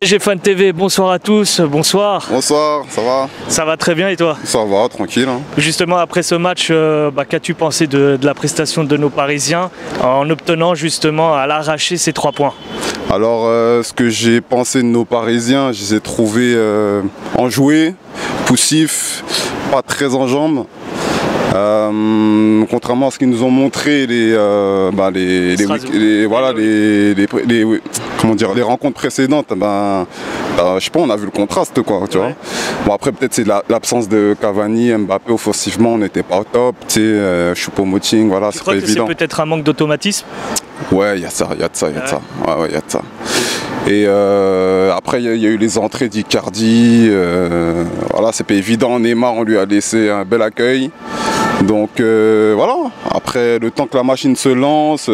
GFAN TV, bonsoir à tous, bonsoir. Bonsoir, ça va? Ça va très bien et toi? Ça va, tranquille. Hein. Justement, après ce match, qu'as-tu pensé de la prestation de nos Parisiens en obtenant justement à l'arracher ces 3 points? Alors, ce que j'ai pensé de nos Parisiens, je les ai trouvés enjoués, poussifs, pas très en jambes. Contrairement à ce qu'ils nous ont montré les rencontres précédentes, je sais pas, on a vu le contraste quoi, tu vois. Bon après peut-être c'est l'absence de Cavani, Mbappé offensivement, on n'était pas au top, tu sais, Choupo-Moting, voilà, c'est pas évident. C'est peut-être un manque d'automatisme. Ouais, il y a de ça. Ouais, y a de ça. Et après il y a eu les entrées d'Icardi, voilà, c'est pas évident. Neymar, on lui a laissé un bel accueil. Donc voilà, après le temps que la machine se lance,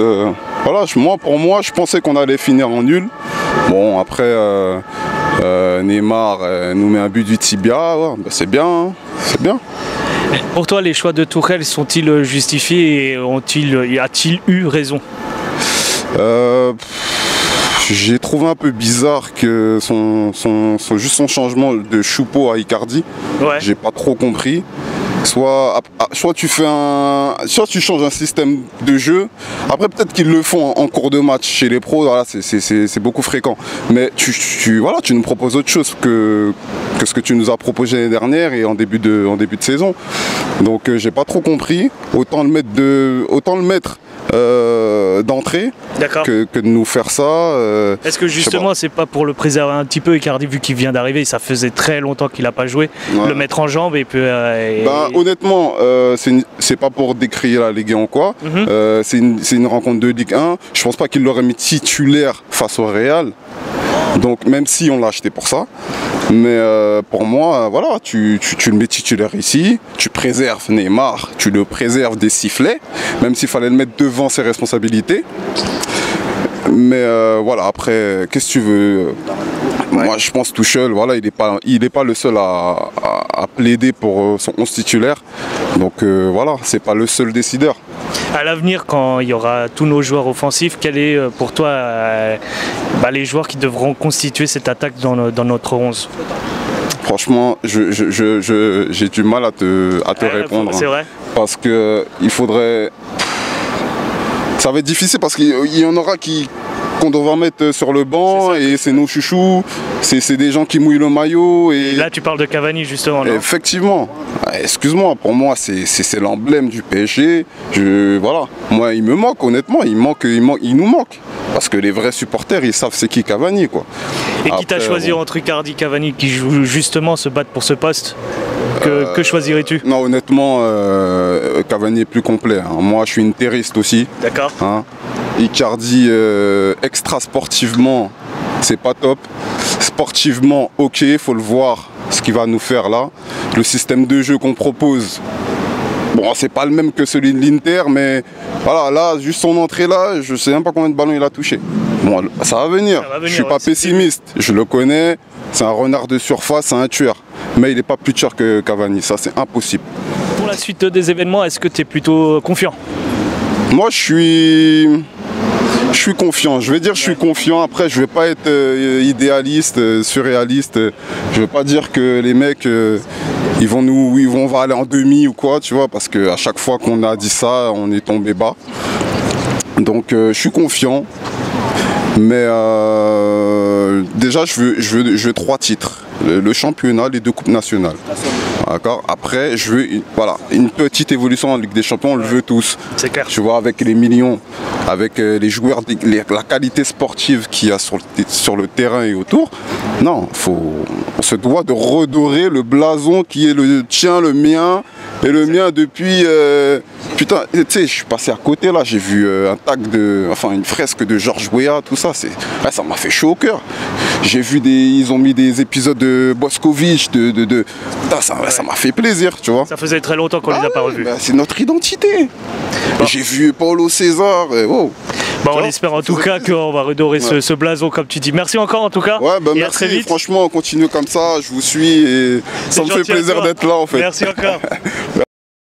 voilà, pour moi je pensais qu'on allait finir en nul. Bon après Neymar nous met un but du tibia, ouais, c'est bien, hein, c'est bien. Pour toi les choix de Tuchel sont-ils justifiés et a-t-il eu raison? J'ai trouvé un peu bizarre que juste son changement de Choupo à Icardi, ouais. J'ai pas trop compris. Soit tu changes un système de jeu. Après peut-être qu'ils le font en cours de match chez les pros, voilà, c'est beaucoup fréquent. Mais tu nous proposes autre chose que ce que tu nous as proposé l'année dernière et en début de saison. Donc j'ai pas trop compris. Autant le mettre d'entrée que de nous faire ça. Est-ce que justement c'est pas pour le préserver un petit peu, Icardi, vu qu'il vient d'arriver, ça faisait très longtemps qu'il n'a pas joué, ouais. Le mettre en jambe et puis... honnêtement, c'est pas pour décrier la Ligue 1 ou quoi, c'est une rencontre de Ligue 1, je pense pas qu'il l'aurait mis titulaire face au Real. Donc même si on l'a acheté pour ça, mais pour moi, voilà, tu le mets titulaire ici, tu préserves Neymar, tu le préserves des sifflets, même s'il fallait le mettre devant ses responsabilités. Mais voilà, après, qu'est-ce que tu veux? Moi je pense Tuchel, voilà, il est pas le seul à plaider pour son 11 titulaire. Donc voilà, c'est pas le seul décideur. À l'avenir, quand il y aura tous nos joueurs offensifs, quel est pour toi les joueurs qui devront constituer cette attaque dans notre 11? Franchement, j'ai du mal à te répondre. C'est vrai. Parce que il faudrait... Ça va être difficile parce qu'il y en aura qu'on devra mettre sur le banc et c'est nos chouchous, c'est des gens qui mouillent le maillot. Et là tu parles de Cavani justement, non? Effectivement, excuse-moi, pour moi c'est l'emblème du PSG, voilà, moi il me manque honnêtement, il nous manque. Parce que les vrais supporters ils savent c'est qui Cavani quoi. Et qui t'a choisi entre Icardi et Cavani qui jouent justement se battre pour ce poste? Que choisirais-tu? Non honnêtement, Cavani est plus complet, hein. Moi je suis interiste aussi. D'accord. Hein. Icardi extra sportivement c'est pas top, sportivement ok, faut le voir ce qu'il va nous faire là. Le système de jeu qu'on propose, bon c'est pas le même que celui de l'Inter, mais voilà, là juste son entrée là, je sais même pas combien de ballons il a touché. Bon ça va venir, je suis pas pessimiste, je le connais, c'est un renard de surface, c'est un tueur, mais il n'est pas plus tueur que Cavani, ça c'est impossible. Pour la suite des événements, est-ce que tu es plutôt confiant? Moi je suis confiant, je vais dire je suis confiant, après je vais pas être idéaliste, surréaliste, je vais pas dire que les mecs on va aller en demi ou quoi, tu vois, parce qu'à chaque fois qu'on a dit ça, on est tombé bas. Donc je suis confiant, mais déjà je veux 3 titres, le championnat, les 2 coupes nationales. D'accord. Après, je veux une petite évolution en Ligue des Champions, on le veut tous. C'est clair. Tu vois, avec les millions, avec les joueurs, la qualité sportive qu'il y a sur le terrain et autour. Non, on se doit de redorer le blason qui est le tien, le mien, et le mien depuis... putain, tu sais, je suis passé à côté là, j'ai vu une fresque de Georges Weah, tout ça, ça m'a fait chaud au cœur. J'ai vu ils ont mis des épisodes de Boskovic, ça m'a fait plaisir, tu vois. Ça faisait très longtemps qu'on les a pas revus. C'est notre identité. Bon. J'ai vu Paulo César, on espère en tout cas qu'on va redorer ce blason comme tu dis. Merci encore en tout cas. Ouais, merci, très vite. Franchement, on continue comme ça, je vous suis et ça me fait plaisir d'être là en fait. Merci encore.